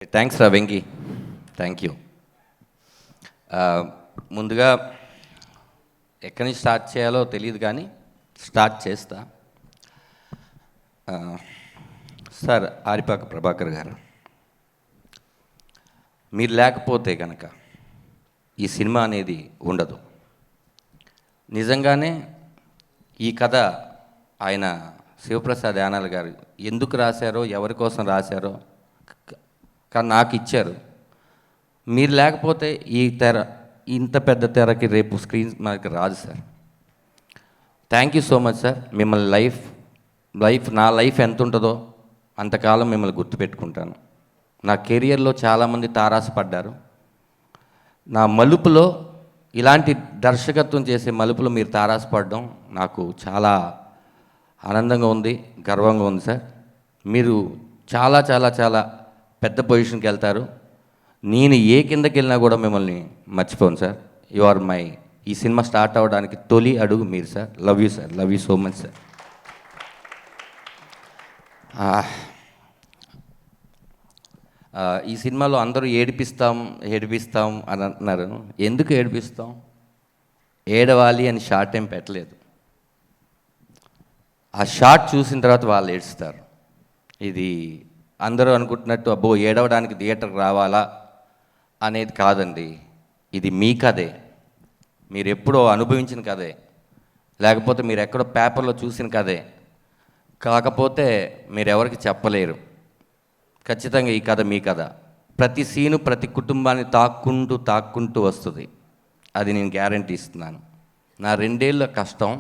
Thanks రా Venky, thank you. ముందుగా ఎక్కడి నుంచి స్టార్ట్ చేయాలో తెలియదు కానీ స్టార్ట్ చేస్తా. సార్ ఆరిపాక ప్రభాకర్ గారు, మీరు లేకపోతే కనుక ఈ సినిమా అనేది ఉండదు. నిజంగానే ఈ కథ ఆయన శివప్రసాద్ యానాల్ గారు ఎందుకు రాశారో, ఎవరి కోసం రాశారో కానీ నాకు ఇచ్చారు. మీరు లేకపోతే ఈ తెర, ఇంత పెద్ద తెరకి రేపు స్క్రీన్ మనకి రాదు sir. Thank you so much sir. మిమ్మల్ని నా లైఫ్ ఎంత ఉంటుందో అంతకాలం మిమ్మల్ని గుర్తుపెట్టుకుంటాను. నా కెరియర్లో చాలామంది తారాసపడ్డారు. నా మలుపులో ఇలాంటి దర్శకత్వం చేసే మలుపులో మీరు తారాసపడడం నాకు చాలా ఆనందంగా ఉంది, గర్వంగా ఉంది సార్. మీరు చాలా చాలా చాలా పెద్ద పొజిషన్కి వెళ్తారు. నేను ఏ కిందకి వెళ్ళినా కూడా మిమ్మల్ని మర్చిపోను సార్. యు ఆర్ మై, ఈ సినిమా స్టార్ట్ అవ్వడానికి తొలి అడుగు మీరు sir. Love you sir, love you so much sir. ఈ సినిమాలో అందరూ ఏడిపిస్తాం అని అంటున్నారు. ఎందుకు ఏడిపిస్తాం? ఏడవాలి అని షార్ట్ ఏం పెట్టలేదు. ఆ షార్ట్ చూసిన తర్వాత వాళ్ళు ఏడుస్తారు. ఇది అందరూ అనుకుంటున్నట్టు అబ్బో ఏడవడానికి థియేటర్కి రావాలా అనేది కాదండి. ఇది మీ కథే, మీరు ఎప్పుడో అనుభవించిన కథే, లేకపోతే మీరు ఎక్కడో పేపర్లో చూసిన కథే. కాకపోతే మీరు ఎవరికి చెప్పలేరు. ఖచ్చితంగా ఈ కథ మీ కథ. ప్రతి సీను ప్రతి కుటుంబాన్ని తాక్కుంటూ వస్తుంది. అది నేను గ్యారంటీ ఇస్తున్నాను. నా 2 ఏళ్ళ కష్టం,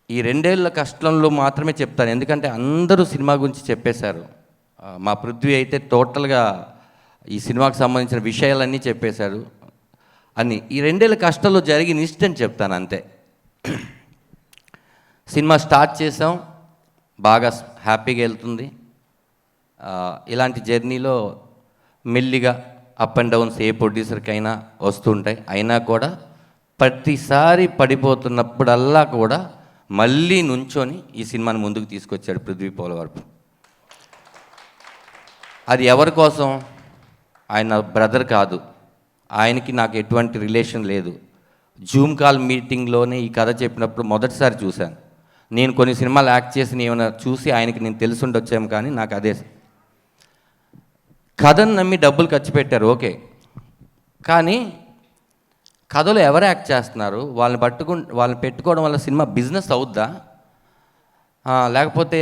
ఈ 2 ఏళ్ళ కష్టంలో మాత్రమే చెప్తాను. ఎందుకంటే అందరూ సినిమా గురించి చెప్పేశారు. మా పృథ్వీ అయితే టోటల్గా ఈ సినిమాకి సంబంధించిన విషయాలన్నీ చెప్పేశారు. అన్నీ ఈ 2 ఏళ్ళ కష్టంలో జరిగిన ఇన్సిడెంట్ చెప్తాను అంతే. సినిమా స్టార్ట్ చేసాం, బాగా హ్యాపీగా వెళ్తుంది. ఇలాంటి జర్నీలో మెల్లిగా అప్ అండ్ డౌన్స్ ఏ ప్రొడ్యూసర్కైనా వస్తుంటాయి. అయినా కూడా ప్రతిసారి పడిపోతున్నప్పుడల్లా కూడా మళ్ళీ నుంచొని ఈ సినిమాని ముందుకు తీసుకొచ్చాడు పృథ్వీ పోలవరపు. అది ఎవరి కోసం? ఆయన బ్రదర్ కాదు, ఆయనకి నాకు ఎటువంటి రిలేషన్ లేదు. జూమ్ కాల్ మీటింగ్లోనే ఈ కథ చెప్పినప్పుడు మొదటిసారి చూశాను. నేను కొన్ని సినిమాలు యాక్ట్ చేసి ఏమైనా చూసి ఆయనకి నేను తెలుసుండొచ్చాము, కానీ నాకు అదే కథను నమ్మి డబ్బులు ఖర్చు పెట్టారు, ఓకే. కానీ కథలో ఎవరు యాక్ట్ చేస్తున్నారు? వాళ్ళని పెట్టుకోవడం వల్ల సినిమా బిజినెస్ అవుద్దా? లేకపోతే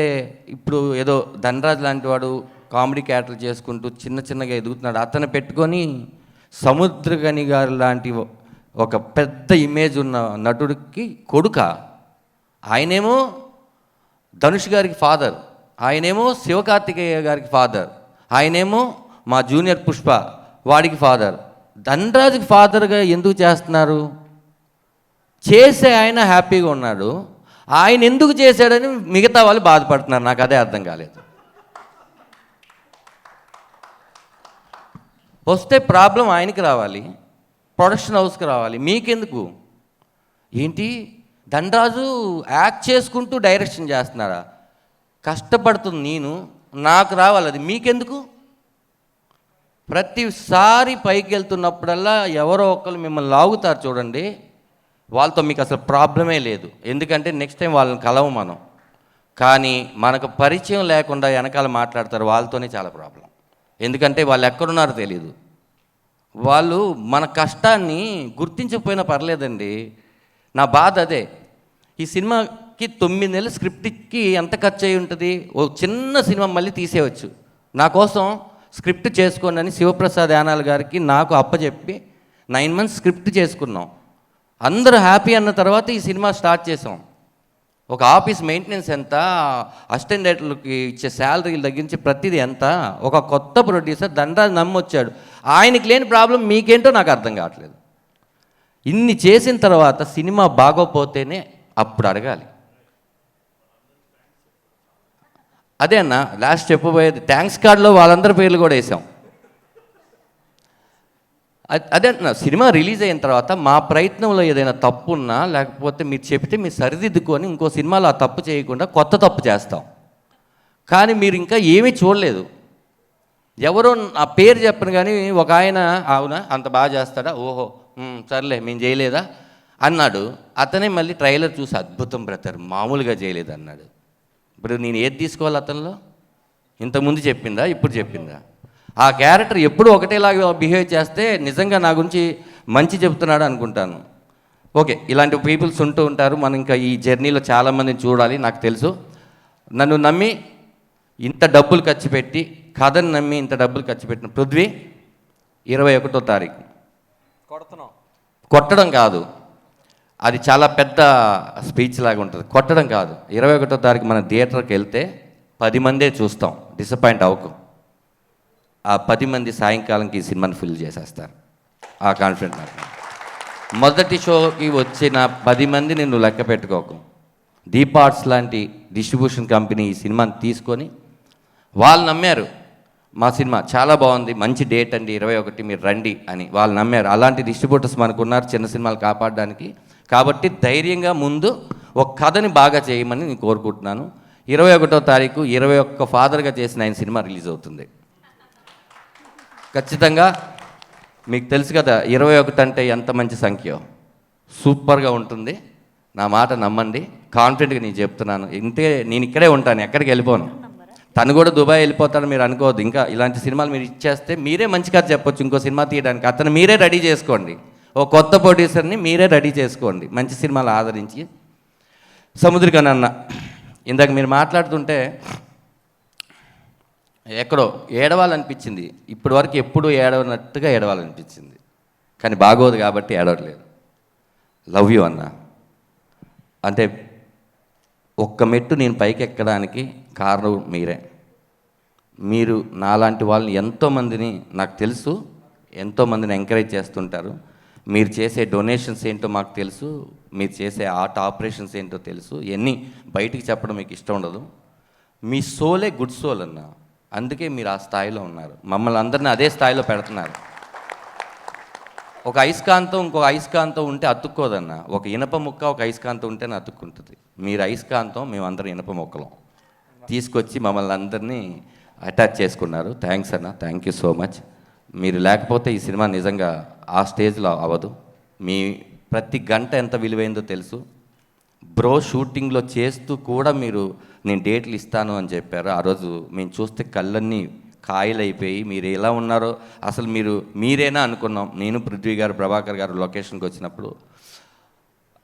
ఇప్పుడు ఏదో ధనరాజ్ లాంటి వాడు కామెడీ క్యారెక్టర్ చేసుకుంటూ చిన్నగా ఎదుగుతున్నాడు, అతను పెట్టుకొని సముద్రగని గారు లాంటి ఒక పెద్ద ఇమేజ్ ఉన్న నటుడికి కొడుక? ఆయనేమో ధనుష్ గారికి ఫాదర్, ఆయనేమో శివకార్తికేయ గారికి ఫాదర్, ఆయనేమో మా జూనియర్ పుష్ప వాడికి ఫాదర్. ధనరాజుకి ఫాదర్గా ఎందుకు చేస్తున్నారు? చేసే ఆయన హ్యాపీగా ఉన్నాడు, ఆయన ఎందుకు చేశాడని మిగతా వాళ్ళు బాధపడుతున్నారు. నాకు అదే అర్థం కాలేదు. వస్తే ప్రాబ్లం ఆయనకి రావాలి, ప్రొడక్షన్ హౌస్కి రావాలి, మీకెందుకు? ఏంటి ధనరాజు యాక్ట్ చేసుకుంటూ డైరెక్షన్ చేస్తున్నారా? కష్టపడుతుంది నేను, నాకు రావాలి, అది మీకెందుకు? ప్రతిసారి పైకి వెళ్తున్నప్పుడల్లా ఎవరో ఒకరు మిమ్మల్ని లాగుతారు చూడండి, వాళ్ళతో మీకు అసలు ప్రాబ్లమే లేదు. ఎందుకంటే నెక్స్ట్ టైం వాళ్ళని కలవు మనం. కానీ మనకు పరిచయం లేకుండా వెనకాల మాట్లాడతారు, వాళ్ళతోనే చాలా ప్రాబ్లం. ఎందుకంటే వాళ్ళు ఎక్కడున్నారో తెలియదు. వాళ్ళు మన కష్టాన్ని గుర్తించకపోయినా పర్లేదండి. నా బాధ అదే. ఈ సినిమాకి 9 నెలల స్క్రిప్ట్కి ఎంత ఖర్చు అయి ఉంటుంది? ఓ చిన్న సినిమా మళ్ళీ తీసేయవచ్చు. నా కోసం స్క్రిప్ట్ చేసుకోండి అని శివప్రసాద్ యానాల్ గారికి నాకు అప్పచెప్పి 9 months స్క్రిప్ట్ చేసుకున్నాం. అందరూ హ్యాపీ అన్న తర్వాత ఈ సినిమా స్టార్ట్ చేసాం. ఒక ఆఫీస్ మెయింటెనెన్స్ ఎంత, అసిస్టెంట్ డైరెక్టర్లకి ఇచ్చే శాలరీలు తగ్గించి ప్రతిదీ ఎంత. ఒక కొత్త ప్రొడ్యూసర్ ధనరాజు నమ్మొచ్చాడు, ఆయనకి లేని ప్రాబ్లం మీకేంటో నాకు అర్థం కావట్లేదు. ఇన్ని చేసిన తర్వాత సినిమా బాగోపోతేనే అప్పుడు అడగాలి. అదే అన్న లాస్ట్ చెప్పబోయేది. థ్యాంక్స్ కార్డులో వాళ్ళందరి పేర్లు కూడా వేసాం. అదే అంటున్నా, సినిమా రిలీజ్ అయిన తర్వాత మా ప్రయత్నంలో ఏదైనా తప్పు ఉన్నా, లేకపోతే మీరు చెప్తే మీరు సరిదిద్దుకొని ఇంకో సినిమాలో ఆ తప్పు చేయకుండా కొత్త తప్పు చేస్తాం. కానీ మీరు ఇంకా ఏమీ చూడలేదు. ఎవరో ఆ పేరు చెప్పను కానీ ఒక ఆయన అవునా అంత బాగా చేస్తాడా, ఓహో సర్లే మేము చేయలేదా అన్నాడు. అతనే మళ్ళీ ట్రైలర్ చూసి అద్భుతం బ్రదర్ మామూలుగా చేయలేదు అన్నాడు. ఇప్పుడు నేను ఏది తీసుకోవాలి అతనిలో? ఇంతకుముందు చెప్పిందా, ఇప్పుడు చెప్పిందా? ఆ క్యారెక్టర్ ఎప్పుడు ఒకటేలాగా బిహేవ్ చేస్తే నిజంగా నా గురించి మంచి చెప్తున్నాడు అనుకుంటాను. ఓకే, ఇలాంటి పీపుల్స్ ఉంటూ ఉంటారు. మనం ఇంకా ఈ జర్నీలో చాలామందిని చూడాలి. నాకు తెలుసు నన్ను నమ్మి ఇంత డబ్బులు ఖర్చు పెట్టి, కథను నమ్మి ఇంత డబ్బులు ఖర్చు పెట్టిన పృథ్వీ 21వ తారీఖు కొట్టడం కాదు, అది చాలా పెద్ద స్పీచ్ లాగా ఉంటుంది. కొట్టడం కాదు, 21వ తారీఖు మన థియేటర్కి వెళ్తే 10 మందే చూస్తాం, డిసప్పాయింట్ అవ్వకు. ఆ 10 మంది సాయంకాలంకి ఈ సినిమాని ఫిల్ చేసేస్తారు. ఆ కాన్ఫిడెంట్ నాకు. మొదటి షోకి వచ్చిన 10 మందిని నువ్వు లెక్క పెట్టుకోకు. దీప్ ఆర్ట్స్ లాంటి డిస్ట్రిబ్యూషన్ కంపెనీ ఈ సినిమాని తీసుకొని వాళ్ళు నమ్మారు, మా సినిమా చాలా బాగుంది, మంచి డేట్ అండి 21 మీరు రండి అని వాళ్ళు నమ్మారు. అలాంటి డిస్ట్రిబ్యూటర్స్ మనకు ఉన్నారు చిన్న సినిమాలు కాపాడడానికి. కాబట్టి ధైర్యంగా ముందు ఒక కథని బాగా చేయమని నేను కోరుకుంటున్నాను. 21వ తారీఖు 21 ఫాదర్గా చేసిన ఆయన సినిమా రిలీజ్ అవుతుంది. ఖచ్చితంగా మీకు తెలుసు కదా 21 అంటే ఎంత మంచి సంఖ్య, సూపర్గా ఉంటుంది. నా మాట నమ్మండి, కాన్ఫిడెంట్గా నేను చెప్తున్నాను. ఇంతే, నేను ఇక్కడే ఉంటాను, ఎక్కడికి వెళ్ళిపోను. తను కూడా దుబాయ్ వెళ్ళిపోతాడు మీరు అనుకోవద్దు. ఇంకా ఇలాంటి సినిమాలు మీరు ఇచ్చేస్తే మీరే మంచి కథ చెప్పొచ్చు ఇంకో సినిమా తీయడానికి. అతను మీరే రెడీ చేసుకోండి, ఓ కొత్త ప్రొడ్యూసర్ని మీరే రెడీ చేసుకోండి, మంచి సినిమాలు ఆదరించి. సముద్రికన్ అన్న ఇందాక మీరు మాట్లాడుతుంటే ఎక్కడో ఏడవాలనిపించింది. ఇప్పటి వరకు ఎప్పుడూ ఏడవనట్టుగా ఏడవాలనిపించింది, కానీ బాగోదు కాబట్టి ఏడవట్లేదు. లవ్ యూ అన్న. అంటే ఒక్క మెట్టు నేను పైకి ఎక్కడానికి కారణం మీరే. మీరు నాలాంటి వాళ్ళని ఎంతోమందిని, నాకు తెలుసు ఎంతోమందిని ఎంకరేజ్ చేస్తుంటారు. మీరు చేసే డొనేషన్స్ ఏంటో మాకు తెలుసు, మీరు చేసే ఆర్ట్ ఆపరేషన్స్ ఏంటో తెలుసు. ఇవన్నీ బయటికి చెప్పడం మీకు ఇష్టం ఉండదు. మీ సోలే గుడ్ సోల్ అన్న, అందుకే మీరు ఆ స్థాయిలో ఉన్నారు. మమ్మల్ని అందరినీ అదే స్థాయిలో పెడుతున్నారు. ఒక అయస్కాంతం ఇంకొక అయస్కాంతం ఉంటే అతుక్కోదన్న. ఒక ఇనప ముక్క ఒక అయస్కాంతం ఉంటేనే అతుక్కుంటుంది. మీరు అయస్కాంతం, మేమందరం ఇనప ముక్కలం తీసుకొచ్చి మమ్మల్ని అందరినీ అటాచ్ చేసుకున్నారు. థ్యాంక్స్ అన్న, థ్యాంక్ యూ సో మచ్. మీరు లేకపోతే ఈ సినిమా నిజంగా ఆ స్టేజ్లో అవ్వదు. మీ ప్రతి గంట ఎంత విలువైందో తెలుసు. బ్రో షూటింగ్లో చేస్తూ కూడా మీరు నేను డేట్లు ఇస్తాను అని చెప్పారు. ఆ రోజు మేము చూస్తే కళ్ళన్నీ కాయలైపోయి మీరు ఎలా ఉన్నారో అసలు మీరేనా అనుకున్నాం. నేను పృథ్వీ గారు ప్రభాకర్ గారు లొకేషన్కి వచ్చినప్పుడు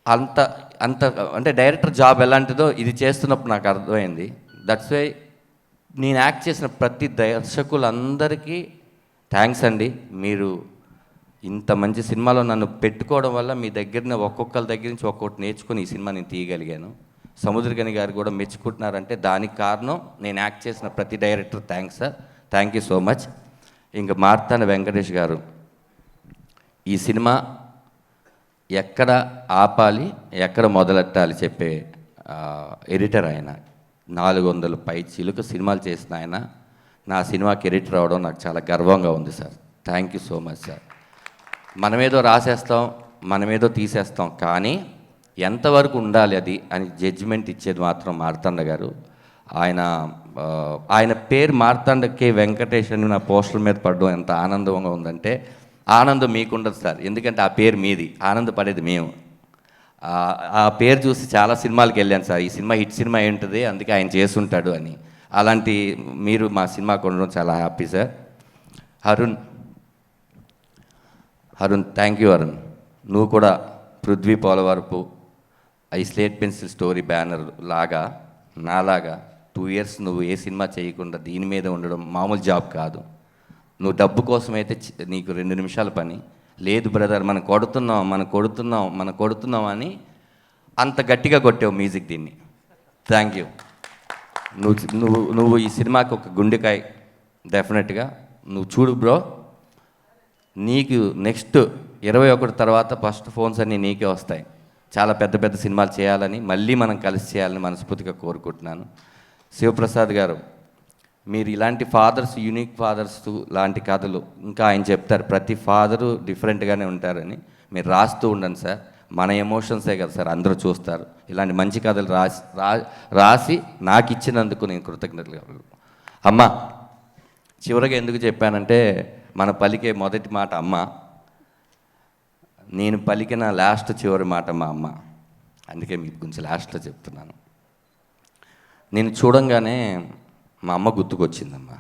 అంత అంత అంటే డైరెక్టర్ జాబ్ ఎలాంటిదో ఇది చేస్తున్నప్పుడు నాకు అర్థమైంది. దట్స్ వై నేను యాక్ట్ చేసిన ప్రతి దర్శకులందరికీ థ్యాంక్స్ అండి. మీరు ఇంత మంచి సినిమాలో నన్ను పెట్టుకోవడం వల్ల మీ దగ్గర ఒక్కొక్కరి దగ్గర నుంచి ఒక్కొక్కటి నేర్చుకుని ఈ సినిమా నేను తీయగలిగాను. సముద్రగని గారు కూడా మెచ్చుకుంటున్నారంటే దానికి కారణం నేను యాక్ట్ చేసిన ప్రతి director. Thanks sir, thank you so much. ఇంకా మార్తాండ వెంకటేష్ గారు, ఈ సినిమా ఎక్కడ ఆపాలి ఎక్కడ మొదలెట్టాలి చెప్పే ఎడిటర్ ఆయన. 400 పై చిలుక సినిమాలు చేసిన ఆయన నా సినిమాకి ఎడిటర్ అవడం నాకు చాలా గర్వంగా ఉంది sir. Thank you so much sir. మనమేదో రాసేస్తాం, మనమేదో తీసేస్తాం, కానీ ఎంతవరకు ఉండాలి అది అని జడ్జిమెంట్ ఇచ్చేది మాత్రం మార్తాండ గారు. ఆయన పేరు మార్తాండ కే వెంకటేష్ అని నా పోస్టర్ మీద పడడం ఎంత ఆనందంగా ఉందంటే, ఆనందం మీకుండదు సార్, ఎందుకంటే ఆ పేరు మీది, ఆనందపడేది మేము. ఆ పేరు చూసి చాలా సినిమాలకు వెళ్ళాను సార్, ఈ సినిమా హిట్ సినిమా ఏంటిది అందుకే ఆయన చేసుంటాడు అని. అలాంటి మీరు మా సినిమా కొనడం చాలా happy sir. Arun thank you Arun. నువ్వు కూడా పృథ్వీ పోలవరపు ఈ స్లేట్ పెన్సిల్ స్టోరీ బ్యానర్ లాగా నాలాగా 2 years నువ్వు ఏ సినిమా చేయకుండా దీని మీద ఉండడం మామూలు జాబ్ కాదు. నువ్వు డబ్బు కోసమైతే నీకు 2 నిమిషాల పని లేదు బ్రదర్, మనం కొడుతున్నాం అని అంత గట్టిగా కొట్టావు మ్యూజిక్ దీన్ని. Thank you. నువ్వు ఈ సినిమాకి ఒక గుండెకాయ డెఫినెట్గా. నువ్వు చూడు బ్రో, నీకు నెక్స్ట్ 21 తర్వాత ఫస్ట్ ఫోన్స్ అన్నీ నీకే వస్తాయి. చాలా పెద్ద పెద్ద సినిమాలు చేయాలని, మళ్ళీ మనం కలిసి చేయాలని మనస్ఫూర్తిగా కోరుకుంటున్నాను. శివప్రసాద్ గారు, మీరు ఇలాంటి ఫాదర్స్, యూనిక్ ఫాదర్స్ లాంటి కథలు ఇంకా ఆయన చెప్తారు, ప్రతి ఫాదరు డిఫరెంట్గానే ఉంటారని. మీరు రాస్తూ ఉండండి సార్, మన ఎమోషన్సే కదా సార్ అందరూ చూస్తారు. ఇలాంటి మంచి కథలు రాసి నాకు ఇచ్చినందుకు నేను కృతజ్ఞతలు. అమ్మ చివరిగా ఎందుకు చెప్పానంటే మన పలికే మొదటి మాట అమ్మ, నేను పలికిన లాస్ట్ చివరి మాట మా అమ్మ. అందుకే మీకు గురించి లాస్ట్లో చెప్తున్నాను. నేను చూడంగానే మా అమ్మ గుర్తుకొచ్చిందమ్మా.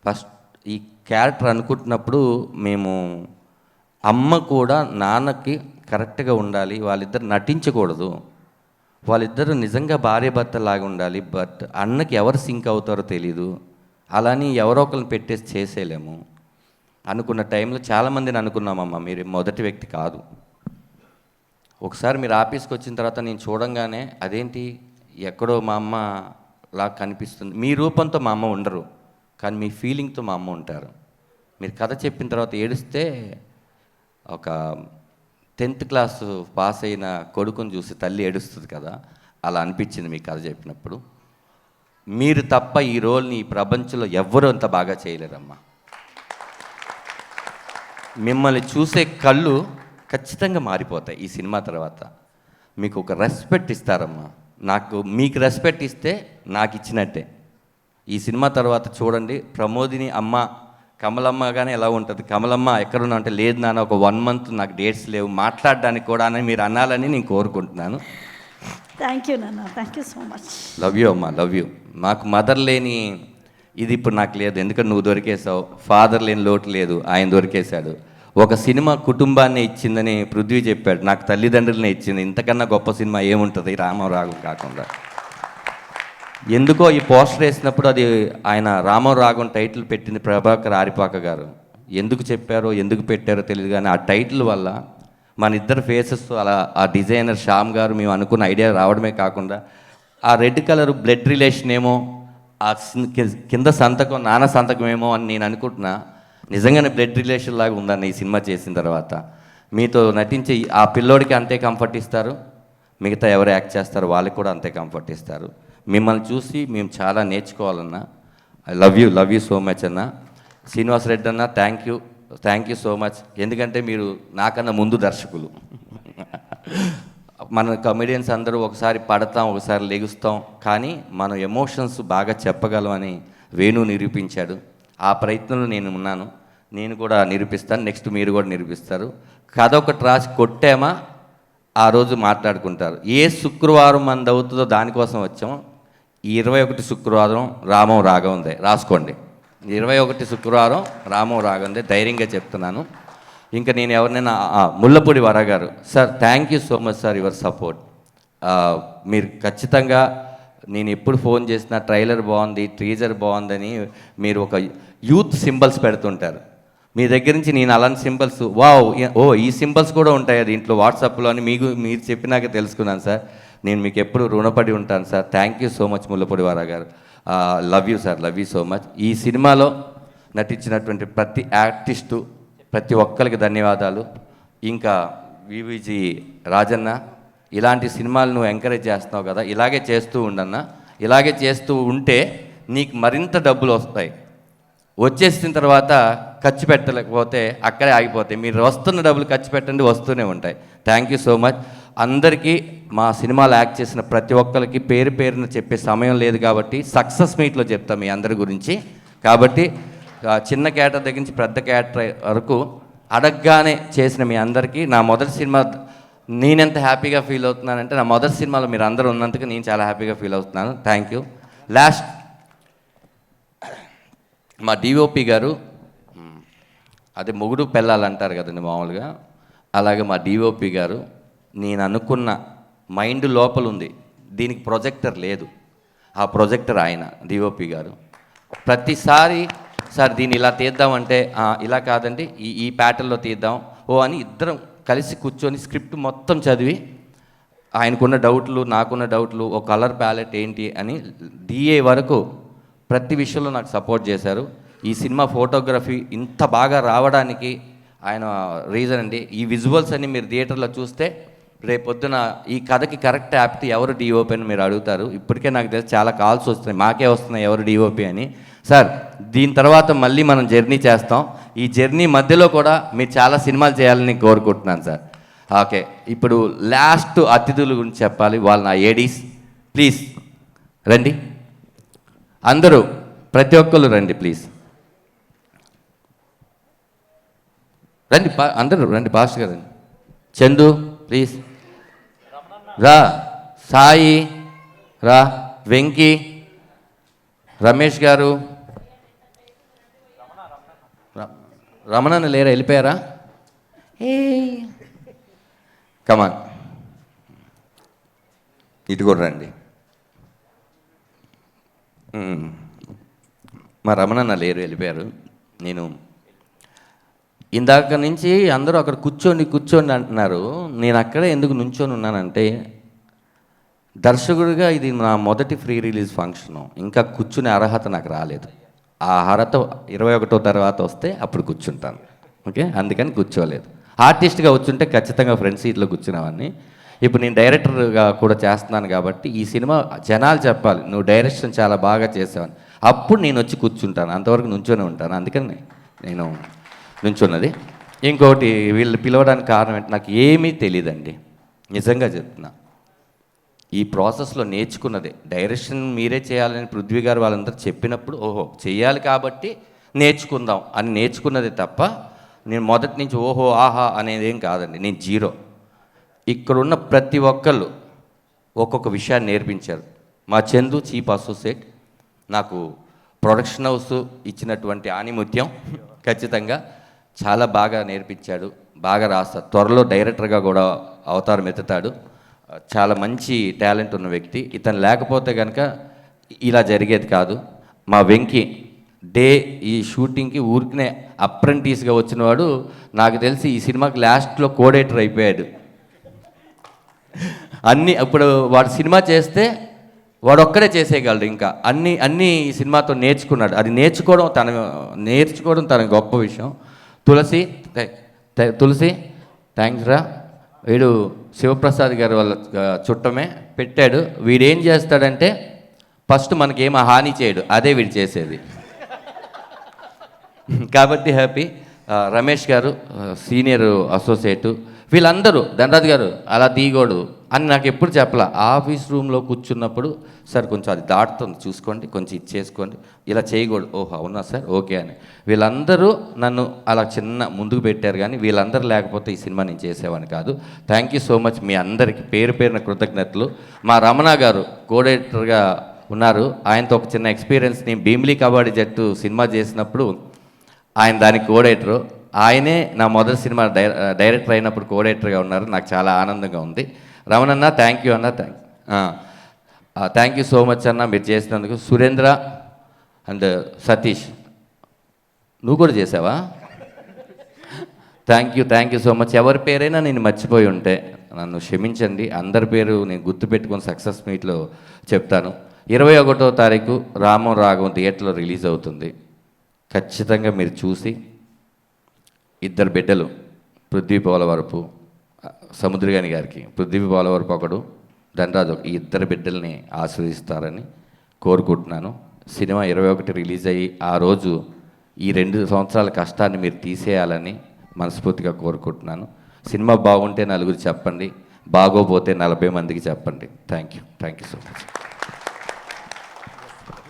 ఫస్ట్ ఈ క్యారెక్టర్ అనుకుంటున్నప్పుడు మేము అమ్మ కూడా నాన్నకి కరెక్ట్గా ఉండాలి, వాళ్ళిద్దరు నటించకూడదు, వాళ్ళిద్దరూ నిజంగా భార్య భర్తలాగా ఉండాలి, బట్ అన్నకి ఎవరు సింక్ అవుతారో తెలీదు, అలాని ఎవరో ఒకరిని పెట్టేసి చేసేయలేము అనుకున్న టైంలో చాలామందిని అనుకున్నామమ్మా, మీరు మొదటి వ్యక్తి కాదు. ఒకసారి మీరు ఆఫీస్కి వచ్చిన తర్వాత నేను చూడంగానే అదేంటి ఎక్కడో మా అమ్మ లాగా కనిపిస్తుంది. మీ రూపంతో మా అమ్మ ఉండరు, కానీ మీ ఫీలింగ్తో మా అమ్మ ఉంటారు. మీరు కథ చెప్పిన తర్వాత ఏడిస్తే ఒక 10th క్లాస్ పాస్ అయిన కొడుకుని చూసి తల్లి ఏడుస్తుంది కదా, అలా అనిపించింది మీ కథ చెప్పినప్పుడు. మీరు తప్ప ఈ రోల్ని ఈ ప్రపంచంలో ఎవ్వరూ అంత బాగా చేయలేరమ్మా. మిమ్మల్ని చూసే కళ్ళు ఖచ్చితంగా మారిపోతాయి ఈ సినిమా తర్వాత. మీకు ఒక రెస్పెక్ట్ ఇస్తారమ్మా. మీకు రెస్పెక్ట్ ఇస్తే నాకు ఇచ్చినట్టే. ఈ సినిమా తర్వాత చూడండి, ప్రమోదిని అమ్మ కమలమ్మగానే ఎలా ఉంటుంది, కమలమ్మ ఎక్కడున్నా అంటే లేదు నాన్న ఒక 1 month నాకు డేట్స్ లేవు మాట్లాడడానికి కూడా అని మీరు అనాలని నేను కోరుకుంటున్నాను. థ్యాంక్ యూ నాన్న, thank you so much. Love you అమ్మా, లవ్ యూ. మాకు మదర్ లేని ఇది ఇప్పుడు నాకు లేదు, ఎందుకంటే నువ్వు దొరికేసావు. ఫాదర్ లేని లోటు లేదు, ఆయన దొరికేశాడు. ఒక సినిమా కుటుంబాన్ని ఇచ్చిందని పృథ్వీ చెప్పాడు, నాకు తల్లిదండ్రులనే ఇచ్చింది. ఇంతకన్నా గొప్ప సినిమా ఏముంటుంది రామరాగం కాకుండా. ఎందుకో ఈ పోస్టర్ వేసినప్పుడు అది ఆయన రామరాగం టైటిల్ పెట్టింది ప్రభాకర్ ఆరిపాక గారు. ఎందుకు చెప్పారో ఎందుకు పెట్టారో తెలియదు, కానీ ఆ టైటిల్ వల్ల మన ఇద్దరు ఫేసెస్ అలా ఆ డిజైనర్ శ్యామ్ గారు మేము అనుకున్న ఐడియా రావడమే కాకుండా ఆ రెడ్ కలర్ బ్లడ్ రిలేషన్ ఏమో, ఆ కింద సంతకం నాన్న సంతకం ఏమో అని నేను అనుకుంటున్నా. నిజంగానే బ్లడ్ రిలేషన్ లాగా ఉందని ఈ సినిమా చేసిన తర్వాత. మీతో నటించి ఆ పిల్లోడికి అంతే కంఫర్ట్ ఇస్తారు, మిగతా ఎవరు యాక్ట్ చేస్తారో వాళ్ళకి కూడా అంతే కంఫర్ట్ ఇస్తారు. మిమ్మల్ని చూసి మేము చాలా నేర్చుకోవాలన్నా. I love you so much అన్న. శ్రీనివాస్ రెడ్డి అన్న థ్యాంక్ యూ సో మచ్. ఎందుకంటే మీరు నాకన్నా ముందు దర్శకులు. మన కమెడియన్స్ అందరూ ఒకసారి పడతాం, ఒకసారి లెగుస్తాం, కానీ మనం ఎమోషన్స్ బాగా చెప్పగలమని వేణు నిరూపించాడు. ఆ ప్రయత్నంలో నేను ఉన్నాను, నేను కూడా నిరూపిస్తాను. నెక్స్ట్ మీరు కూడా నిరూపిస్తారు. కథ ఒకటి రాసి కొట్టామా ఆ రోజు మాట్లాడుకుంటారు. ఏ శుక్రవారం మనది అవుతుందో దానికోసం వచ్చాం. ఈ 21 శుక్రవారం రామం రాగందే, రాసుకోండి. 21 శుక్రవారం రామం రాగందే, ధైర్యంగా చెప్తున్నాను. ఇంకా నేను ఎవరినైనా ముళ్ళపూడి వర గారు sir, thank you so much sir your support. మీరు ఖచ్చితంగా నేను ఎప్పుడు ఫోన్ చేసినా ట్రైలర్ బాగుంది, టీజర్ బాగుందని మీరు ఒక యూత్ సింబల్స్ పెడుతుంటారు. మీ దగ్గర నుంచి నేను అలాంటి సింబల్స్ ఈ సింబల్స్ కూడా ఉంటాయి దీంట్లో వాట్సాప్లో అని మీరు చెప్పినాక తెలుసుకున్నాను సార్. నేను మీకు ఎప్పుడు రుణపడి ఉంటాను sir. Thank you so much Mullapudi వారా గారు. Love you sir, love you so much. ఈ సినిమాలో నటించినటువంటి ప్రతి ఆర్టిస్టు ప్రతి ఒక్కరికి ధన్యవాదాలు. ఇంకా వివిజి రాజన్న, ఇలాంటి సినిమాలు నువ్వు ఎంకరేజ్ చేస్తున్నావు కదా, ఇలాగే చేస్తూ ఉండన్నా. ఇలాగే చేస్తూ ఉంటే నీకు మరింత డబ్బులు వస్తాయి. వచ్చేసిన తర్వాత ఖర్చు పెట్టలేకపోతే అక్కడే ఆగిపోతాయి. మీరు వస్తున్న డబ్బులు ఖర్చు పెట్టండి, వస్తూనే ఉంటాయి. థ్యాంక్ యూ సో మచ్ అందరికీ. మా సినిమాలో యాక్ట్ చేసిన ప్రతి ఒక్కరికి పేరు పేరున చెప్పే సమయం లేదు కాబట్టి సక్సెస్ మీట్లో చెప్తాం మీ అందరి గురించి. కాబట్టి చిన్న క్యారెక్టర్ దగ్గర నుంచి పెద్ద క్యారెక్టర్ వరకు అడగగానే చేసిన మీ అందరికీ నా మొదటి సినిమా నేనెంత హ్యాపీగా ఫీల్ అవుతున్నానంటే, నా మొదటి సినిమాలో మీరు అందరూ ఉన్నందుకు నేను చాలా హ్యాపీగా ఫీల్ అవుతున్నాను. Thank you. లాస్ట్ మా డిఓపి గారు, అదే మొగుడు పెళ్ళాలంటారు కదండి మామూలుగా, అలాగే మా డిఓపి గారు, నేను అనుకున్న మైండ్ లోపల ఉంది, దీనికి ప్రొజెక్టర్ లేదు, ఆ ప్రొజెక్టర్ ఆయన డిఓపి గారు. ప్రతిసారి సార్ దీన్ని ఇలా తీద్దామంటే ఇలా కాదండి ఈ ప్యాటర్న్లో తీద్దాం అని ఇద్దరం కలిసి కూర్చొని స్క్రిప్ట్ మొత్తం చదివి ఆయనకున్న డౌట్లు నాకున్న డౌట్లు, ఓ కలర్ ప్యాలెట్ ఏంటి అని డిఏ వరకు ప్రతి విషయంలో నాకు సపోర్ట్ చేశారు. ఈ సినిమా ఫోటోగ్రఫీ ఇంత బాగా రావడానికి ఆయన రీజన్ అండి. ఈ విజువల్స్ అన్ని మీరు థియేటర్లో చూస్తే రేపొద్దున ఈ కథకి కరెక్ట్ యాప్ట్ ఎవరు డిఓపి అని మీరు అడుగుతారు. ఇప్పటికే నాకు తెలిసి చాలా కాల్స్ వస్తున్నాయి, మాకే వస్తున్నాయి ఎవరు డిఓపి అని. సార్ దీని తర్వాత మళ్ళీ మనం జర్నీ చేస్తాం. ఈ జర్నీ మధ్యలో కూడా మీరు చాలా సినిమాలు చేయాలని కోరుకుంటున్నాను సార్. ఓకే, ఇప్పుడు లాస్ట్ అతిథుల గురించి చెప్పాలి. వాళ్ళు నా ఏడీస్, ప్లీజ్ రండి అందరూ. ప్రతి ఒక్కళ్ళు రండి ప్లీజ్. రండి అందరూ రండి, పాస్టర్ గారు రండి. చందు ప్లీజ్ రా, సాయి రా, వెంకీ, రమేష్ గారు, రమణన్న లేరా, వెళ్ళిపోయారా? ఏ కమాన్, ఇటు కూడా రండి. మా రమణన్న లేరు, వెళ్ళిపోయారు. నేను ఇందాక నుంచి అందరూ అక్కడ కూర్చోండి అంటున్నారు. నేను అక్కడే ఎందుకు నుంచొని ఉన్నానంటే, దర్శకుడిగా ఇది నా మొదటి ఫ్రీ రిలీజ్ ఫంక్షను. ఇంకా కూర్చునే అర్హత నాకు రాలేదు. ఆ అర్హత 21 తర్వాత వస్తే అప్పుడు కూర్చుంటాను. ఓకే, అందుకని కూర్చోలేదు. ఆర్టిస్ట్గా వచ్చుంటే ఖచ్చితంగా ఫ్రంట్ సీట్లో కూర్చునేవాడిని. ఇప్పుడు నేను డైరెక్టర్గా కూడా చేస్తున్నాను కాబట్టి ఈ సినిమా జనాలు చెప్పాలి, నువ్వు డైరెక్షన్ చాలా బాగా చేసావని. అప్పుడు నేను వచ్చి కూర్చుంటాను, అంతవరకు నుంచొని ఉంటాను. అందుకని నేను నుంచున్నది. ఇంకోటి, వీళ్ళు పిలవడానికి కారణం ఏంటి, నాకు ఏమీ తెలియదండి, నిజంగా చెప్తున్నా. ఈ ప్రాసెస్లో నేర్చుకున్నదే. డైరెక్షన్ మీరే చేయాలని పృథ్వీ గారు వాళ్ళందరూ చెప్పినప్పుడు ఓహో చేయాలి కాబట్టి నేర్చుకుందాం అని నేర్చుకున్నదే తప్ప నేను మొదటి నుంచి ఓహో ఆహా అనేది ఏం కాదండి. నేను జీరో. ఇక్కడున్న ప్రతి ఒక్కళ్ళు ఒక్కొక్క విషయాన్ని నేర్పించారు. మా చందు చీఫ్ అసోసియేట్ నాకు ప్రొడక్షన్ హౌస్ ఇచ్చినటువంటి ఆణిముత్యం ఖచ్చితంగా చాలా బాగా నేర్పించాడు. బాగా రాస్తాడు, త్వరలో డైరెక్టర్గా కూడా అవతారం ఎత్తుతాడు. చాలా మంచి టాలెంట్ ఉన్న వ్యక్తి. ఇతను లేకపోతే కనుక ఇలా జరిగేది కాదు. మా వెంకీ ఈ షూటింగ్కి ఊరికనే అప్రెంటిస్గా వచ్చినవాడు, నాకు తెలిసి ఈ సినిమాకి లాస్ట్లో కోడేటర్ అయిపోయాడు. ఇప్పుడు వాడు సినిమా చేస్తే వాడు ఒక్కడే చేసేయగలడు. ఇంకా అన్నీ ఈ సినిమాతో నేర్చుకున్నాడు. అది నేర్చుకోవడం తన గొప్ప విషయం. తులసి థ్యాంక్స్ రా. వీడు శివప్రసాద్ గారు వాళ్ళ చుట్టమే పెట్టాడు. వీడేం చేస్తాడంటే ఫస్ట్ మనకేం హాని చేయడు, అదే వీడు చేసేది. కాబట్టి హ్యాపీ. రమేష్ గారు సీనియర్ అసోసియేటు, వీళ్ళందరూ ధనరాజ్ గారు అలా దిగోడు అని నాకు ఎప్పుడు చెప్పాల. ఆఫీస్ రూమ్లో కూర్చున్నప్పుడు సార్ కొంచెం అది దాటుతుంది చూసుకోండి, కొంచెం ఇచ్చేసుకోండి, ఇలా చేయకూడదు. ఓహో అవునా సార్, ఓకే అని. వీళ్ళందరూ నన్ను అలా చిన్న ముందుకు పెట్టారు. కానీ వీళ్ళందరూ లేకపోతే ఈ సినిమా నేను చేసేవాడిని కాదు. థ్యాంక్ యూ సో మచ్ మీ అందరికీ పేరు పేరున కృతజ్ఞతలు. మా రమణ గారు కోఆర్డినేటర్గా ఉన్నారు. ఆయనతో ఒక చిన్న ఎక్స్పీరియన్స్, నేను భీమిలీ కబడ్డీ జట్టు సినిమా చేసినప్పుడు ఆయన దానికి కోఆర్డినేటరు. ఆయనే నా మొదటి సినిమా డైరెక్టర్ అయినప్పుడు కోఆర్డినేటర్గా ఉన్నారు. నాకు చాలా ఆనందంగా ఉంది. రమణన్న థ్యాంక్ యూ అన్న, థ్యాంక్ యూ సో మచ్ అన్న మీరు చేసినందుకు. సురేంద్ర అండ్ సతీష్, నువ్వు కూడా చేసావా? Thank you so much. ఎవరి పేరైనా నేను మర్చిపోయి ఉంటే నన్ను క్షమించండి. అందరి పేరు నేను గుర్తుపెట్టుకొని సక్సెస్ మీట్లో చెప్తాను. 21వ తారీఖు రామం రాఘవం థియేటర్లో రిలీజ్ అవుతుంది. ఖచ్చితంగా మీరు చూసి, ఇద్దరు బిడ్డలు పృథ్వీ పోలవరపు, సముద్రగాని గారికి పృథ్వీ పోలవరపు ఒకడు, ధనరాజు ఈ ఇద్దరు బిడ్డల్ని ఆశీర్వదిస్తారని కోరుకుంటున్నాను. సినిమా 21 రిలీజ్ అయ్యి ఆ రోజు ఈ 2 సంవత్సరాల కష్టాన్ని మీరు తీసేయాలని మనస్ఫూర్తిగా కోరుకుంటున్నాను. సినిమా బాగుంటే నలుగురు చెప్పండి, బాగోపోతే 40 మందికి చెప్పండి. Thank you so much.